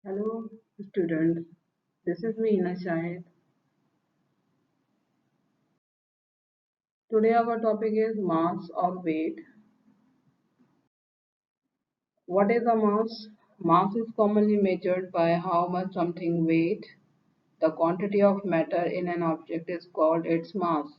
Hello, students. This is Meena Shahid. Today our topic is mass or weight. What is a mass? Mass is commonly measured by how much something weighs. The quantity of matter in an object is called its mass.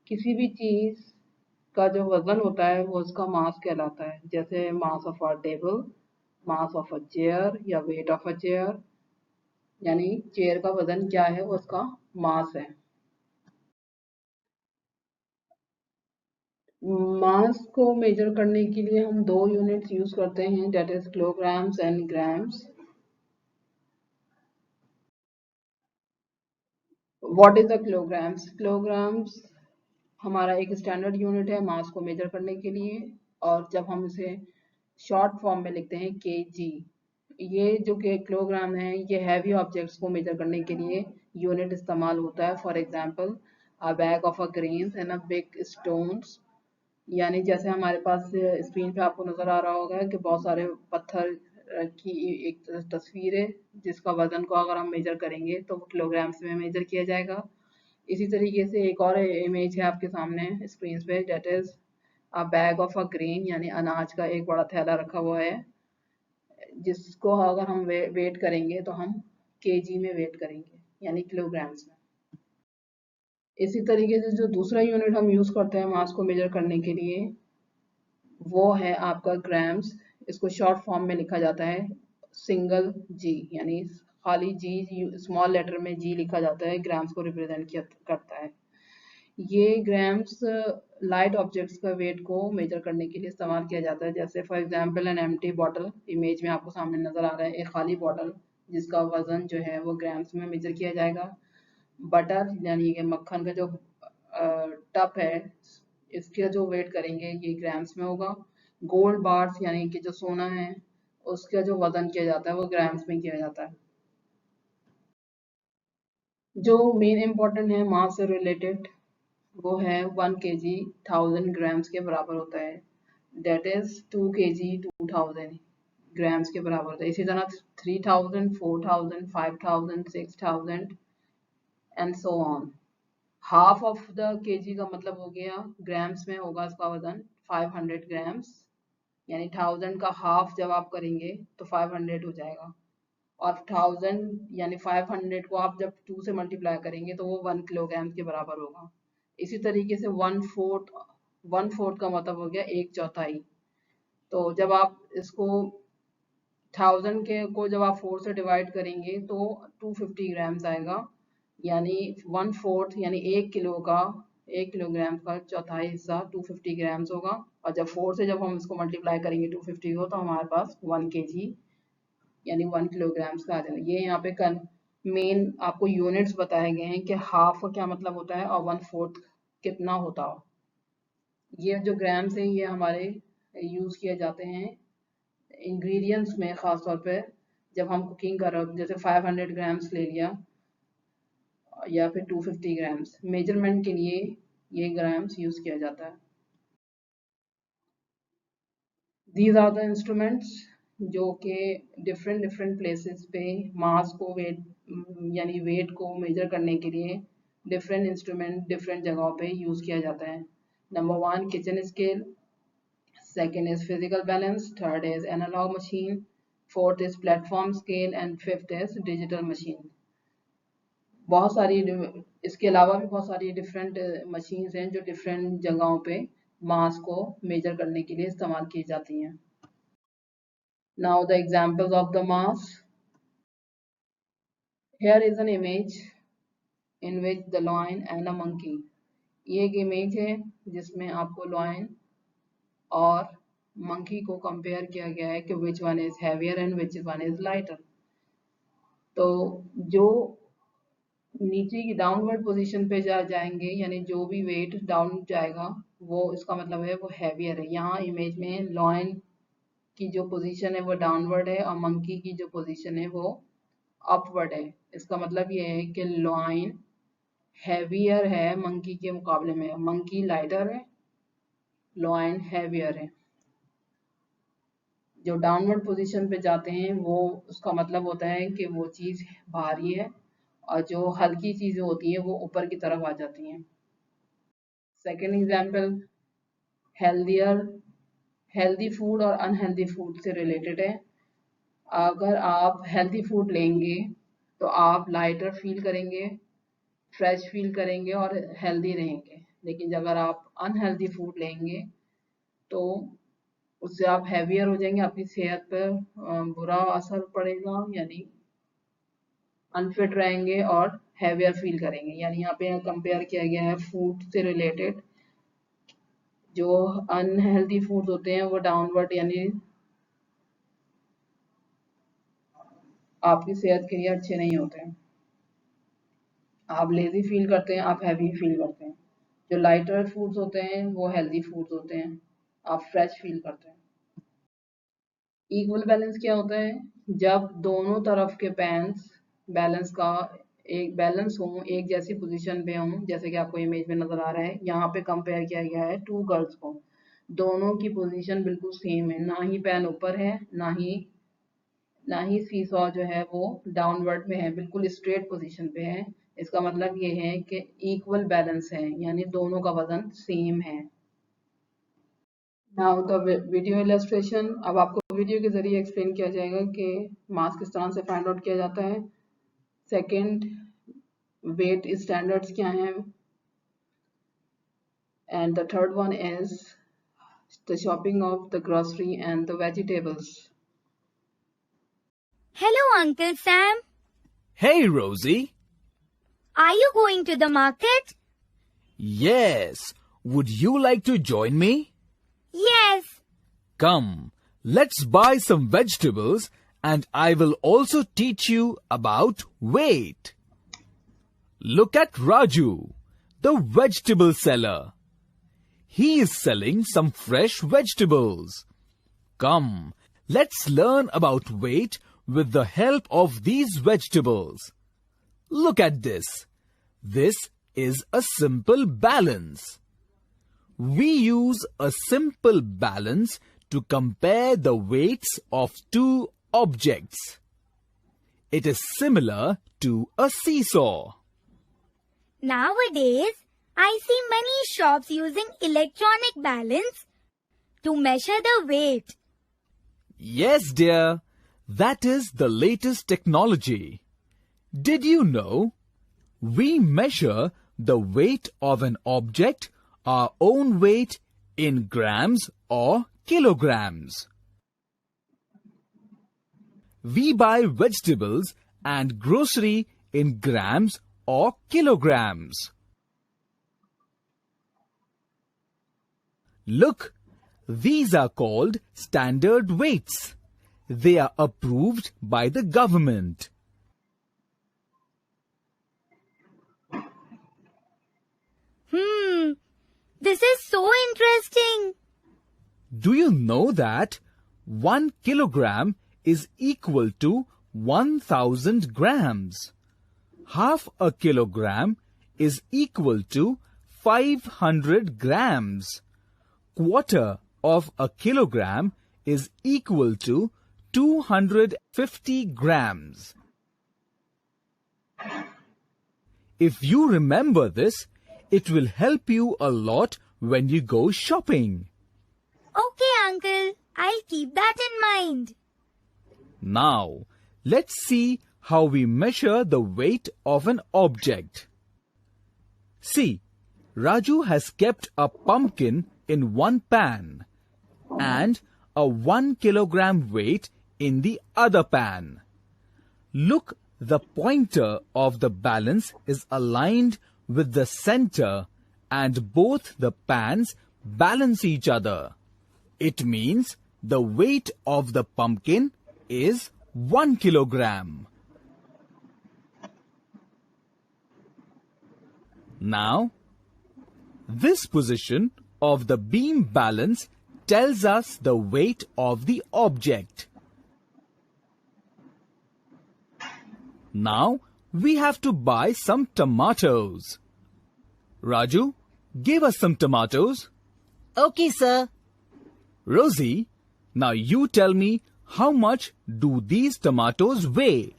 किसी भी चीज का जो वजन होता है वो उसका मास कहलाता है, जैसे mass of a table, mass of a chair या वेट ऑफ अ चेयर। यानी चेयर का वजन क्या है, वो उसका मास है। मास को मेजर करने के लिए हम दो यूनिट्स यूज करते हैं, that is kilograms and grams. What is the kilograms? Kilograms हमारा एक स्टैंडर्ड यूनिट है मास को मेजर करने के लिए, और जब हम इसे शॉर्ट फॉर्म में लिखते हैं केजी। ये जो कि किलोग्राम है, ये हैवी ऑब्जेक्ट्स को मेजर करने के लिए यूनिट इस्तेमाल होता है। For example, a bag of a grains and a big stones. यानी जैसे हमारे पास स्क्रीन पे आपको नजर आ रहा होगा कि बहुत सारे पत्थर की एक तस्वीर है, जिसका वजन को अगर हम मेजर करेंगे तो वो किलोग्राम्स में मेजर किया जाएगा। इसी तरीके से एक और इमेज है आपके सामने स्क्रीन पे, that is a bag of a grain, यानी अनाज का एक बड़ा थैला रखा हुआ है, जिसको अगर हम वेट करेंगे तो हम केजी में वेट करेंगे, यानी किलोग्राम्स में। इसी तरीके से जो दूसरा यूनिट हम यूज करते हैं मास को मेजर करने के लिए, वो है आपका ग्राम्स। इसको शॉर्ट फॉर्म में लिखा जाता है सिंगल जी, यानी खाली जी, स्मॉल लेटर में जी लिखा जाता है, ग्राम्स को रिप्रेजेंट किया करता है। ये ग्राम्स लाइट ऑब्जेक्ट्स का वेट को मेजर करने के लिए इस्तेमाल किया जाता है। जैसे for example an empty bottle, image में आपको सामने नजर आ रहा है एक खाली बॉटल, जिसका वजन जो है वो ग्राम्स में मेजर किया जाएगा। बटर यानी कि मक्खन का जो टप है, इसका जो वेट करेंगे ये ग्राम्स में होगा। गोल्ड बार्स यानी कि जो सोना है, उसका जो वजन किया जाता है वो ग्राम्स में किया जाता है। जो मेन इम्पोर्टेंट है मास से रिलेटेड, वो है 1 kg 1000 ग्राम्स के बराबर होता है, दैट इज 2 kg 2000 ग्राम्स के बराबर होता है। इसी तरह 3000, 4000, 5000, 6000 and so on. Half of the KG का मतलब हो गया, ग्राम्स में होगा इसका वजन 500 ग्राम्स, यानी 1000 का हाफ जब आप करेंगे तो 500 हो जाएगा। और 1000 यानी 500 को आप जब 2 से मल्टीप्लाई करेंगे तो वो 1 किलोग्राम के बराबर होगा। इसी तरीके से वन फोर्थ का मतलब हो गया एक चौथाई। तो जब आप इसको 1000 के को जब आप 4 से डिवाइड करेंगे तो 250 ग्राम्स आएगा, यानी वन फोर्थ यानी 1 किलोग्राम का चौथाई हिस्सा 250 ग्राम्स होगा। और जब 4 से जब हम इसको मल्टीप्लाई करेंगे 250 को, तो हमारे पास 1 kg यानी 1 किलोग्राम्स का आ जाएगा। ये यहाँ पे मेन आपको यूनिट्स बताए गए हैं कि हाफ का क्या मतलब होता है और वन फोर्थ कितना होता हो। ये जो ग्राम्स हैं ये हमारे यूज किए जाते हैं इंग्रेडिएंट्स में, खास तौर पे जब हम कुकिंग कर रहे हो, जैसे 500 ग्राम्स ले लिया या फिर 250 ग्राम्स, मेजरमेंट के लिए ये ग्राम्स यूज किया जाता है। दीज आर द इंस्ट्रूमेंट्स जो कि डिफरेंट डिफरेंट प्लेसेस पे मास को वेट यानी वेट को मेजर करने के लिए डिफरेंट इंस्ट्रूमेंट डिफरेंट जगहों पे यूज किया जाता है। Number 1 kitchen scale, second is physical balance, third is analog machine, fourth is platform scale and fifth is digital machine। बहुत सारी इसके अलावा भी बहुत सारी डिफरेंट मशीन्स हैं जो डिफरेंट जगहों पे मास को मेजर करने के लिए इस्तेमाल की जाती हैं। Now the examples of the mass, here is an image in which the lion and a monkey. ये एक इमेज है जिसमें आपको लॉयन और मंकी को कंपेयर किया गया है कि which one is heavier and which one is lighter. तो जो नीचे की डाउनवर्ड पोजीशन पे जाएंगे, यानी जो भी वेट डाउन जाएगा, वो इसका मतलब है वो हैवियर है। यहाँ इमेज में लॉयन की जो पोजीशन है वो डाउनवर्ड है और मंकी की जो पोजीशन है वो अपवर्ड है। इसका मतलब ये है कि लॉयन हैवियर है मंकी के मुकाबले में, मंकी लाइटर है, लॉयन हैवियर है। जो डाउनवर्ड पोजीशन पे जाते हैं वो उसका मतलब होता है कि वो चीज़ भारी है, और जो हल्की चीज़ें होती हैं वो ऊपर की तरफ आ जाती हैं। Second example, healthier, healthy food और अनहेल्दी फूड से रिलेटेड है। अगर आप हेल्दी फूड लेंगे तो आप लाइटर फील करेंगे, फ्रेश फील करेंगे और हेल्दी रहेंगे। लेकिन अगर आप अनहेल्दी फूड लेंगे तो उससे आप हैवियर हो जाएंगे, आपकी सेहत पर बुरा असर पड़ेगा, यानी अनफिट रहेंगे और हैवियर फील करेंगे। यानी यहाँ पे कंपेयर किया गया है फूड से रिलेटेड। जो अनहेल्दी फूड होते हैं वो डाउनवर्ड यानी आपकी सेहत के लिए अच्छे नहीं होते हैं। आप लेजी फील करते हैं, आप हैवी फील करते हैं। जो लाइटर फूड्स होते हैं वो हेल्दी फूड्स होते हैं, आप फ्रेश फील करते हैं। इक्वल बैलेंस क्या होता है? जब दोनों तरफ के पैन्स बैलेंस का एक बैलेंस हो, एक जैसी पोजीशन पे हों, जैसे कि आपको इमेज में नजर आ रहा है। यहाँ पे कंपेयर किया गया है टू गर्ल्स को, दोनों की पोजीशन बिल्कुल सेम है, ना ही पैन ऊपर है ना ही सीसॉ जो है वो डाउनवर्ड में है, बिल्कुल स्ट्रेट पोजीशन पे है। इसका मतलब ये है कि इक्वल बैलेंस है, यानी दोनों का वजन सेम है। Now the video illustration. अब आपको वीडियो के जरिए एक्सप्लेन किया जाएगा कि मास किस तरह से फाइंड आउट किया जाता है। सेकंड, वेट स्टैंडर्ड्स क्या हैं, and the third one is the shopping of the grocery and the vegetables. Hello, Uncle Sam. Hey, Rosie. Are you going to the market? Yes. Would you like to join me? Yes. Come, let's buy some vegetables and I will also teach you about weight. Look at Raju, the vegetable seller. He is selling some fresh vegetables. Come, let's learn about weight with the help of these vegetables. Look at this. This is a simple balance. We use a simple balance to compare the weights of two objects. It is similar to a seesaw. Nowadays, I see many shops using electronic balance to measure the weight. Yes, dear. That is the latest technology. Did you know? We measure the weight of an object, our own weight, in grams or kilograms. We buy vegetables and grocery in grams or kilograms. Look, these are called standard weights. They are approved by the government. This is so interesting. Do you know that 1 kilogram is equal to 1000 grams? Half a kilogram is equal to 500 grams. Quarter of a kilogram is equal to 250 grams. If you remember this, it will help you a lot when you go shopping. Okay, Uncle. I'll keep that in mind. Now, let's see how we measure the weight of an object. See, Raju has kept a pumpkin in one pan and a 1 kilogram weight in the other pan. Look, the pointer of the balance is aligned with the center and both the pans balance each other. It means the weight of the pumpkin is 1 kilogram. Now, this position of the beam balance tells us the weight of the object. Now, we have to buy some tomatoes. Raju, give us some tomatoes. Okay, sir. Rosie, Now you tell me, how much do these tomatoes weigh?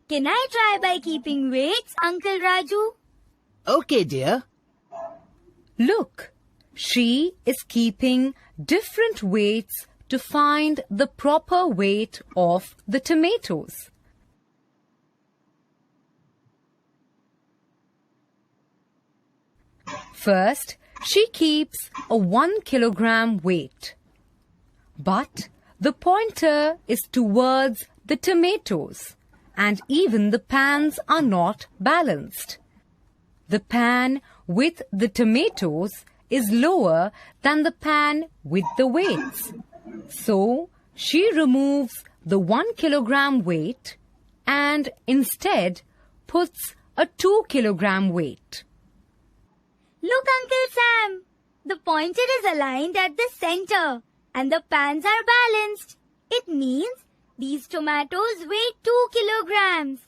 Can I try by keeping weights, Uncle Raju? Okay, dear. Look, she is keeping different weights to find the proper weight of the tomatoes. First, she keeps a 1 kilogram weight. But the pointer is towards the tomatoes, and even the pans are not balanced. The pan with the tomatoes is lower than the pan with the weights. So, she removes the 1 kilogram weight and instead puts a 2 kilogram weight. Look, Uncle Sam, the pointer is aligned at the center and the pans are balanced. It means these tomatoes weigh 2 kilograms.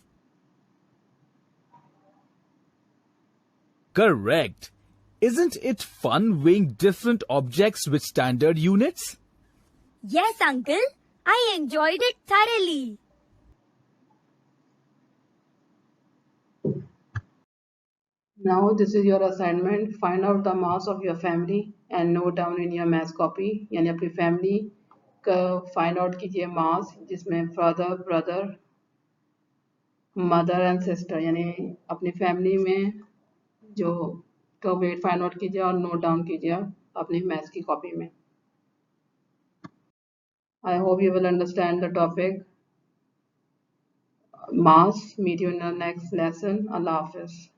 Correct. Isn't it fun weighing different objects with standard units? Yes, Uncle, I enjoyed it thoroughly. Now this is your assignment. Find out the mass of your family and note down in your mass copy. यानी अपनी family का find out कीजिए mass, जिसमें father, brother, mother and sister, यानी अपनी family में जो का weight find out कीजिए और note down कीजिए अपनी mass की copy में. I hope you will understand the topic mass. Meet you in the next lesson. Allah Hafiz.